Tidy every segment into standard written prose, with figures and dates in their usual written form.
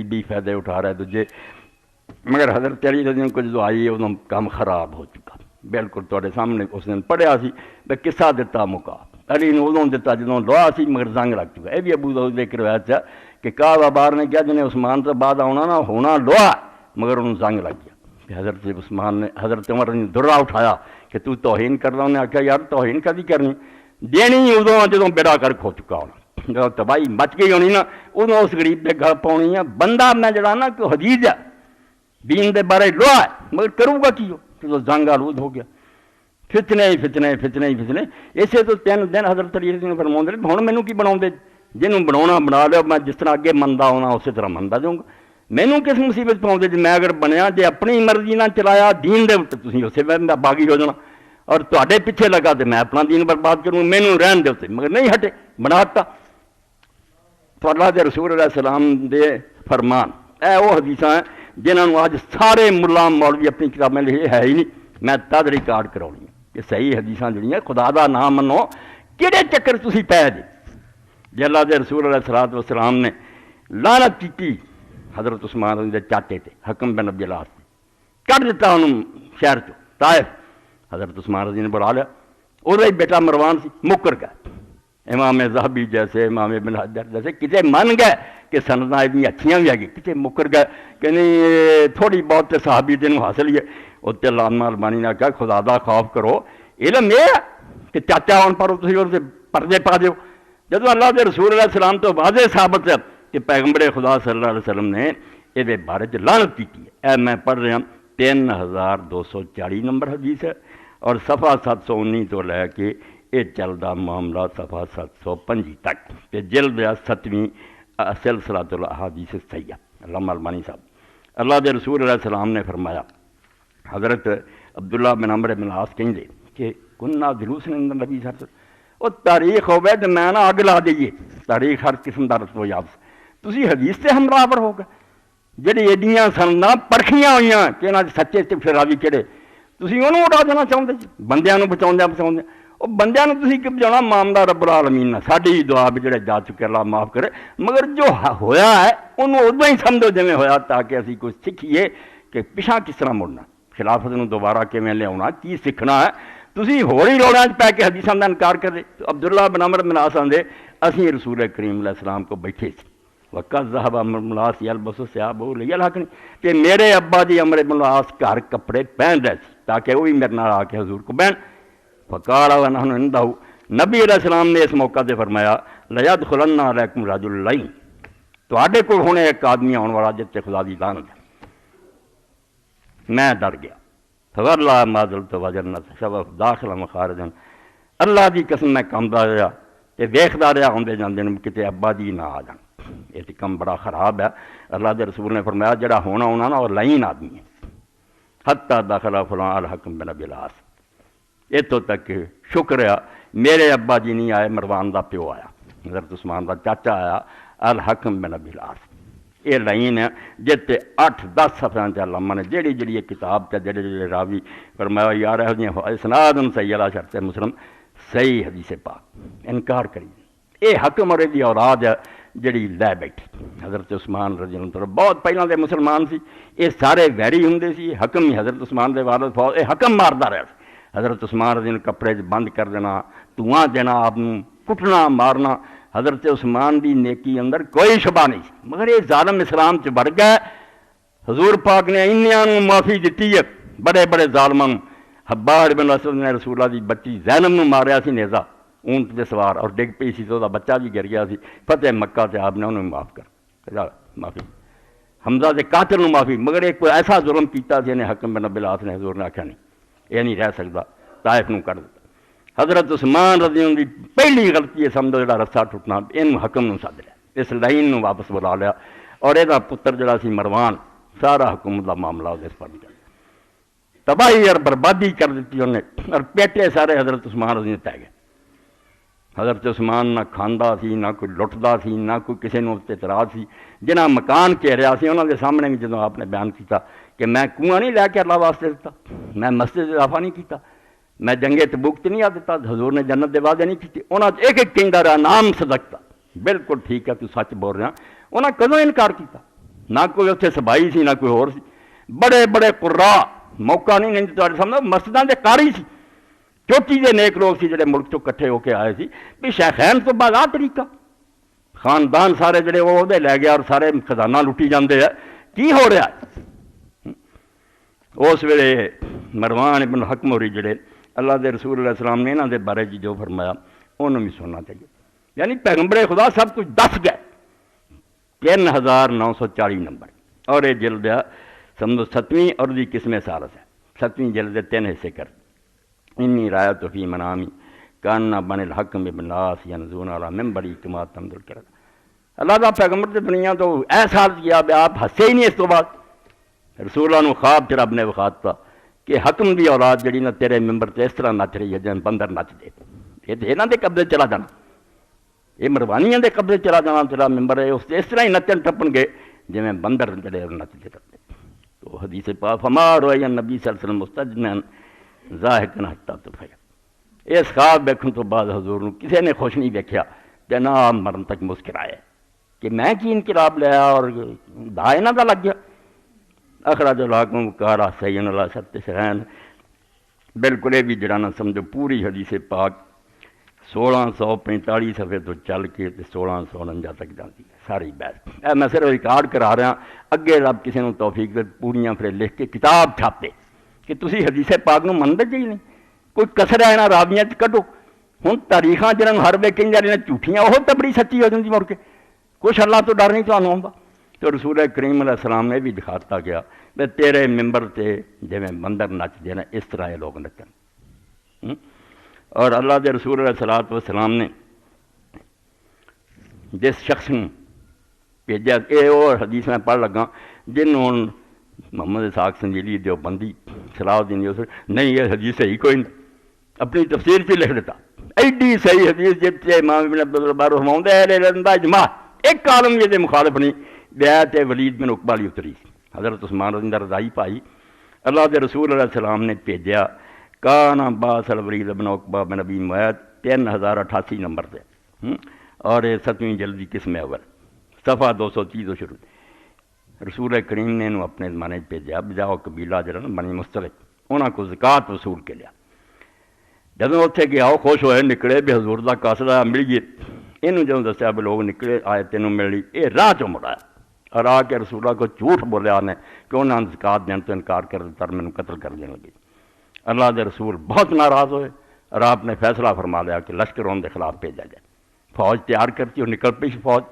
بھی فائدے اٹھا رہا ہے دوجے، مگر حضرت علی رضی اللہ عنہ کو جو آئی ادو کام خراب ہو چکا، بالکل تھوڑے سامنے اس دن پڑھیا سی میں قصہ دیتا مکا علی نے ادوں دیتا جدوں لوا سی مگر زنگ لگ چکا۔ یہ بھی ابو داؤد کی روایت ہے کہ کعبہ بار نے کیا جنہیں عثمان تو بعد آنا نہ ہونا لوا مگر انہوں زنگ لگ گیا کہ حضرت عثمان نے حضرت عمر نے درا اٹھایا کہ تو توہین کرنا، انہیں آخیا یار توہین کدی کرنی دینی ادوں جدوں بیڑا کر کھو چکا ہونا، جب تباہی مچ گئی ہونی نا ادوں اس غریب کے گھر پاؤنی ہے۔ بندہ میں جڑا نا کہ حدیث ہے دین دے بارے لوہا ہے مگر کروں گا کی ہو تو زنگ آلود ہو گیا، فتنے ہی فتنے فتنے ہی فتنے۔ اسے تو 3 دن حضرت علی نے فرما دے ہوں مینوں کی بنا دے، جنہوں بنا بنا لو میں جس طرح اگے منتا ہونا اسی طرح منتا جاؤں گا، مینوں کس مصیبت پاؤں جی میں اگر بنیا جی اپنی مرضی نہ چلایا دین دے تھی اسے میں باغی ہو جانا اور تے پیچھے لگا تو میں اپنا دین برباد کروں، مینوں رہن دے اسے مگر نہیں ہٹے بنا تا۔ تو اللہ دے رسول علیہ السلام دے فرمان اے وہ حدیث ہیں جنہوں اج سارے ملا مولوی اپنی کتابیں لکھی ہے ہی نہیں، میں تد ریکارڈ کرونی کہ صحیح حدیث جہاں خدا دا نام منو کہڑے چکر تسی پے جی جی اللہ دے رسول علیہ السلام نے لانت کی حضرت عثمان دے چاچے تے حکم بن ابی العاص کر دیتا انہوں شہر چو طائف، حضرت عثمان رضی نے بلا لیا، وہ بیٹا مروان سی مکر گئے، امام ذہبی جیسے امام ابن حجر جیسے کتے من گئے کہ سنداں اتنی اچھیاں بھی آگئی کتے مکر گئے کہ نہیں تھوڑی بہت صحابی دن حاصل ہی ہے۔ اتنے علامہ البانی نے کہا خدا دا خوف کرو، علم یہ ہے کہ چاچا آن پر تھی اور پردے پا دیو۔ جب اللہ دے رسول علیہ السلام تو واضح ثابت ہے کہ پیغمبر خدا صلی اللہ علیہ وسلم نے یہ بارے لعنت کی ہے۔ اے میں پڑھ رہا 3240 نمبر حدیث ہے اور صفحہ 719 تو لے کے یہ چلتا معاملہ صفحہ 725 تک کہ جلد 7ویں سلسلۃ الاحادیث الصحیحہ علامہ البانی صاحب۔ اللہ دے رسول علیہ السلام نے فرمایا، حضرت عبداللہ بن عمرو بن العاص کہیں دے کہ کننا جلوس نے نبی صلی اللہ علیہ وسلم وہ تاریخ ہوئے تو میں نہ اگ لا دئیے تاریخ ہر قسم کا رسو یاب تسی حدیث سے ہمراور ہو گئے جہی ایڈیاں سننا پرکھیاں ہوئی کہ یہاں سچے تے راوی کہڑے تسی انہوں اڑا دینا چاہتے جی بندیاں بچاؤ بچاؤ وہ بندیاں تسی کہ بچاؤنا معاملہ رب العالمین نے ساری دعا بھی جڑے جا چکے اللہ معاف کرے مگر جو ہویا ہے انہوں ادو ہی سمجھو جی ہویا تاکہ اسی کچھ سیکھیے کہ پچھا کس طرح مڑنا خلافت نو دوبارہ کیویں لیا کی سیکھنا ہے۔ تسی ہور ہی روڑاں پی کے حدیثاں دا انکار کر دے۔ تو عبداللہ بن عمرو بن العاص آندے اسی رسول کریم علیہ السلام کو بیٹھے سی وقت ذهب عمرو بن العاص یلبس ثیابہ لیلحقنی کہ میرے ابا جی عمرو بن العاص گھر کپڑے پہن رہے سی تاکہ وہ بھی میرے نال آ کے حضور کو بہن۔ فقال ونحن عنده نبی علیہ السلام نے اس موقع سے فرمایا لیدخلن علیکم رجل لعین تواڈے کول ہونے ایک آدمی آن والا جس تے خدا دی لعنت ہے۔ میں ڈر گیا فواللہ ما زلت وجنت شبف داخلا مخارجا اللہ دی قسم میں کمدا رہا تے ویکھدا رہا ہوندے جاندے کتے ابا جی نہ آ جان، یہ تے کم بڑا خراب ہے۔ اللہ دے رسول نے فرمایا جڑا ہونا ہونا نا اور لعین آدمی ہے۔ حتی دخل فلاں الحکم بن ابی العاص اتوں تک شکر ہے میرے ابا جی نہیں آئے، مروان دا پیو آیا، حضرت عثمان دا چاچا آیا الحکم بن ابی العاص۔ یہ لعین ہے جتے 8-10 صفحے تے علامہ نے جڑی جڑی یہ کتاب تے جڑے جڑے راوی فرمایا یار اسناد صحیح علی شرط مسلم صحیح حدیث پاک انکار کری۔ یہ حکم اور دی اولاد ہے جڑی لے بیٹھی حضرت عثمان رضی اللہ عنہ بہت پہلے دے مسلمان سی، یہ سارے ویری ہوندے سی، حکم ہی حضرت عثمان دے والد فوج یہ حکم ماردا رہا سی۔ حضرت عثمان رضی اللہ کپڑے بند کر دینا، دھواں دینا، آپ کٹنا مارنا، حضرت عثمان دی نیکی اندر کوئی شبہ نہیں سی مگر یہ ظالم اسلام چ بڑھ گئے۔ حضور پاک نے انہاں معافی دیتی ہے بڑے بڑے ظالماں۔ حبار بن اسود نے رسول اللہ دی بچی زینب نو ماریا سی نیزا اونٹ دے سوار اور ڈگ پئی سی تو بچہ بھی گر گیا سی، فتح مکہ سے آپ نے انہوں معاف کر معافی۔ حمزہ دے قاتل نو معافی مگر ایک کوئی ایسا ظلم کیتا سی انہیں حکم بن ابی العاص نے حضور نے آکھیا نہیں یہ نہیں رہ سکتا، طائف نو کر دیتا۔ حضرت عثمان رضی اللہ عنہ دی پہلی غلطی ہے سمجھو جڑا رسا ٹوٹنا، ان حکم نو سد لیا، اس لعین نو واپس بلا لیا اور یہ پتر جڑا سی مروان سارا حکومت کا معاملہ اس پر چل تباہی اور بربادی کر دیتی انہیں اور پیٹے سارے حضرت عثمان رضی اللہ عنہ گئے۔ حضرت عثمان نہ کھاندا سی نہ کوئی لٹدا سی نہ کوئی کسی نے اعتراض سی، جنہ مکان کہہ رہا سی انہوں نے سامنے بھی جدوں آپ نے بیان کیتا کہ میں کنواں نہیں لے کے اللہ واسطے دیتا، میں مسجد اضافہ نہیں کیتا، میں جنگے تبوک تے نہیں آ دیتا، حضور نے جنت دے وعدے نہیں کیتے، انہاں ایک ایک کہندا رہا نام صدقتا بالکل ٹھیک ہے تو سچ بول رہا، انہاں کدوں انکار کیتا؟ نہ کوئی اتنے سبائی سی نہ کوئی ہور سی، بڑے بڑے قرا موقع نہیں تھوڑے سامنے مسجداں دے قاری سی، چوٹی دے نیک لوگ سی جڑے ملک چوں کٹھے ہو کے آئے سی بھی شیخین تو بعد آ طریقہ خاندان سارے جڑے وہ دے لے گیا اور سارے خزانہ لٹی جاندے ہیں، کی ہو رہا ہے؟ اس ویلے مروان ابن حکم ہوری جڑے اللہ دے رسول علیہ السلام نے انہاں دے بارے جو فرمایا انہوں بھی سننا چاہیے، یعنی پیغمبر خدا سب کچھ دس گئے، 3940 نمبر، اور یہ جلد ہے سمجھو 7ویں عرضی قسم سالس ہے، 7ویں جلد 3 حصے کر انی رایت فی منامی کارنا بن الحکم ابن ناس ینزون علی منبری کما تمدل کر اللہ دا پیغمبر سے دنیا تو ایسا حال کیا بے آپ ہنسے ہی نہیں اس تو بعد رسول اللہ خواب چ رب نے وخاتا کہ حکم دی اولاد جڑی نہ تیرے ممبر تے اس طرح نچ رہی ہے جن بندر نچ دے، یہ انہاں دے قبضے چلا جانا، یہ مروانیاں دے قبضے چلا جانا، تیرا ممبر ہے اس طرح ہی نچن ٹپن گے جی میں بندر جڑے نچتے ٹپتے۔ تو حدیث پاک فما رویا نبی صلی اللہ علیہ وسلم مستجنن ضاحکن حتی تفیا، اس خواب ویکھن تو بعد حضور نو کسی نے خوش نہیں دیکھا، جناب مرن تک مسکرائے کہ میں کی انقلاب لیا اور دا انہاں دا لگ گیا۔ اخراج الحاکم کارا سین اللہ ست سرین، بالکل یہ بھی جڑا نہ سمجھو پوری حدیث پاک 1645 صفحے تو چل کے 1649 تک جاتی ہے ساری بحث، میں صرف ریکارڈ کرا رہا، اگے رب کسی نے توفیق دے پوریاں پھر لکھ کے کتاب چھاپے کہ تسی حدیث پاک نو منتے جی نہیں، کوئی کسر ہے نہ راویاں کڈو، ہوں تاریخاں جنہوں ہر وے کہیں جا جھوٹیاں وہ تو بڑی سچی ہو جاتی مڑ کے، کچھ اللہ تو ڈر نہیں تمہیں آتا۔ تو رسول کریم علیہ السلام نے بھی دکھاتا گیا کہ تیرے ممبر تے جی بندر نچتے ہیں اس طرح یہ لوگ نچن، اور اللہ دے رسول علیہ السلام نے جس شخص نے بھیجا، یہ اور حدیث میں پڑھ لگا جنہوں محمد اسحاق سنجیلی دیوبندی صلاح الدین یوسف نہیں یہ حدیث صحیح کوئی نہیں، اپنی تفسیر سے لکھ دیتا ایڈی صحیح حدیث جب سے امام ابن عبدالبر فرماؤں اہل اجماع ایک عالم یہ مخالف نہیں، بیعت ولید بن عقبہ لی اتری، حضرت عثمان رضی اللہ رضائی پائی، اللہ دے رسول علیہ السلام نے بھیجا کانا باس الولید بن عقبہ بن ابی معیط 3088 نمبر سے، اور یہ 7ویں جلدی قسم اول صفحہ 230 تو شروع، رسول کریم نے انہوں اپنے زمانے بھیجا بجاؤ قبیلہ جڑا نا بنی مستلق، انہاں کو زکوٰۃ وصول کے لیا، جدوں اتنے گیا وہ خوش ہوئے نکلے بھی حضور دا قاصد آیا مل گئے، انہوں جدوں دسیا بھی لوگ نکلے آئے تینوں مل لی، یہ راہ چوں مڑایا اور آ کے رسول اللہ کو جھوٹ بولیا نے کہ انہوں نے زکوٰۃ دین تو انکار کر دیتا اور مینوں قتل کر دین لگی۔ اللہ دے رسول بہت ناراض ہوئے اور آپ نے فیصلہ فرما لیا کہ لشکر ان کے خلاف بھیجا جائے، فوج تیار کرتی اور نکل پئی فوج،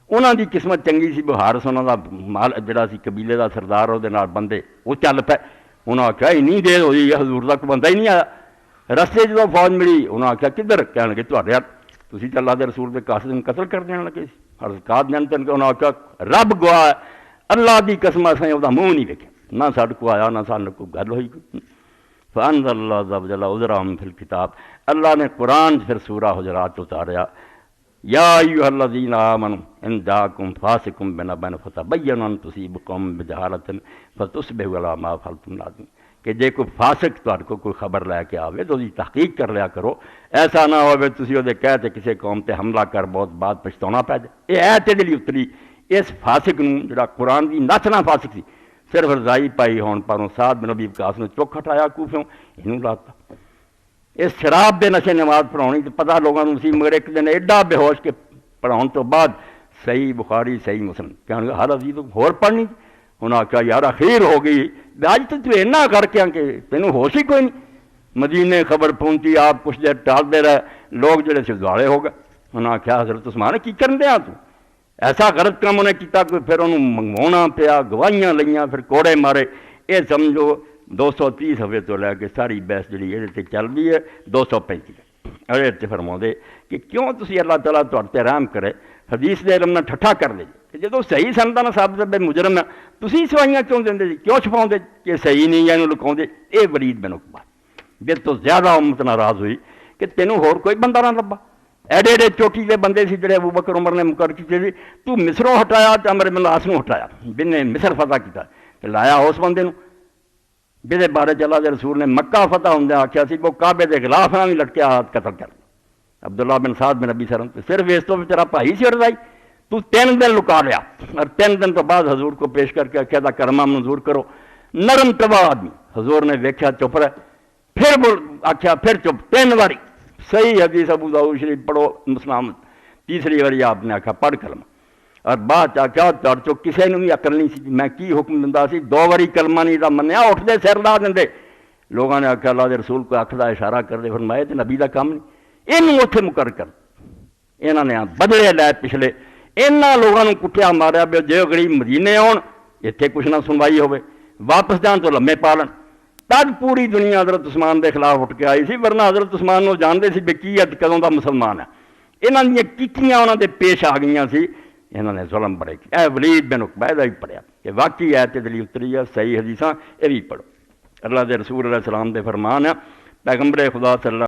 انہوں دی قسمت چنگی سی، بہار سے انہوں دا مال جڑا سی قبیلے دا سردار وہ بندے وہ چل پے، انہوں نے آخیا نہیں دیر ہوئی حضور دا کوئی بندہ ہی نہیں آیا، رستے جدوں فوج ملی انہوں نے آخیا کدھر، کہنے لگے تھوڑے تسی تے اللہ دے رسول دے قاصد نوں قتل کر دین لگے سی اور زکوٰۃ دین تے انہوں نے آخیا رب گواہ ہے اللہ دی قسم اسیں وہ منہ نہیں ویکھیا، نہ ساڈے کو آیا نہ ساڈے کوئی گل ہوئی، فانزل اللہ عز وجل عذرهم فی الکتاب، اللہ نے قرآن پھر سورہ حجرات اتاریا، یا ایھا الذین آمنوا ان جاءکم فاسق بنبأ فتبینوا ان تصیبوا قوما بجہالۃ فتصبحوا علی ما فعلتم نادمین، کہ جے کوئی فاسق تہاڈے کو کوئی خبر لے کے آوے تو اس دی تحقیق کر لیا کرو، ایسا نہ ہوئے تسی وہ کہتے کسی قوم تے حملہ کر بہت بعد پچھتانا پی جائے۔ یہ ایت دے لیے اتری اس فاسق نوں جڑا قرآن دی نچنا فاسق سی، صرف رضائی پائی ہون پروں سعد بن ابی وقاص نے چک ہٹایا کوفیوں انہوں لاتا، اس شراب دے نشے نماز پڑھاؤنی تو پتہ لوگوں نے سی، مگر ایک دن ایڈا بے ہوش کے پڑھاؤن تو بعد صحیح بخاری صحیح مسلم کہنے ہر عزیز ہور پڑھنی، انہوں نے کہا یار اخیر ہو گئی، اج تو اینا کر کے کہ تینوں ہوش ہی کوئی نہیں، مدینے خبر پہنچی آپ کچھ دیر ٹالتے رہے، لوگ جڑے سے دوالے ہو گئے، انہوں نے کہا حضرت عثمان کی کرن دیا تو ایسا غلط کام انہیں کیتا کہ پھر انہوں منگوانا پیا، گواہیاں لئیاں، پھر کوڑے مارے، یہ سمجھو 230 صفحے تو لے کے ساری بحث جڑی یہ چل رہی ہے 235 اور یہ فرما دے کہ کیوں تسی اللہ تعالیٰ تے رحم کرے، حدیث دے علم نہ ٹھٹھا کر دے کہ جدو صحیح سنتا نہ ثابت بے مجرم ہے تسی سوائیاں کیوں دیں جی، کیوں چھپاؤں دے کہ صحیح نہیں ہے انہوں لکھاؤں دے، یہ ولید بن عقبہ بے تو زیادہ امت ناراض ہوئی کہ تینوں ہور کوئی بندہ نہ لبا، ایڈے ایڈے چوٹی دے بندے سی جڑے ابو بکر عمر نے مقرر کیتے سی، تو مصروں ہٹایا تے عمرو بن العاص نوں ہٹایا، بن نے مصر فتح کیتا تے لایا اس بندے نوں جہدے بارے اللہ دے رسول نے مکہ فتح ہوندے آکھیا سی وہ کعبے دے غلاف نال لٹکیا ہاتھ قتل کر عبداللہ بن سعد بن ابی سرم، صرف اس تو تیرا بھائی سی رضائی تو 3 دن لکا لیا، اور 3 دن تو بعد حضور کو پیش کر کے کہتا کرما منظور کرو، نرم تبا آدمی، حضور نے دیکھا چپ رہے، پھر آخیا پھر چپ 3 باری، صحیح حدیث ابو داؤد شریف پڑھو مسلم، تیسری باری آپ نے آخیا پڑھ کلمہ، اور بعد آخیا چڑ چو کسی نے بھی عقل نہیں سی میں کی حکم دیندا سی، 2 باری کلمہ نہیں دا منیا اٹھتے سر لا دیں، لوگوں نے آخیا اللہ دے رسول کو اکھ دا اشارہ کر دے، فرمایا تے نبی دا کام نہیں، یہ اتنے مقرر کر، یہاں نے بدلے لے پچھلے، یہاں لوگوں نے کٹیا ماریا بھی جے غریب مدینے آن اتنے کچھ نہ سنوائی ہوئے، واپس جان تو لمے پا لن، تب پوری دنیا حضرت عثمان دے خلاف اٹھ کے آئی سی، ورنہ حضرت عثمان نو جانتے سی بھی کی ہے کدوں دا مسلمان ہے، یہاں دیا کیتیاں انہوں دے پیش آ گئی سی، انہوں نے ظلم بڑے کی، اے ولید بن عقبہ دا بھی پڑھیا کہ واقعی آیت دلی اتری ہے، صحیح حدیثاں یہ بھی پڑھو، اللہ دے رسول علیہ السلام دے فرمان ہے، پیغمبر خدا صلی اللہ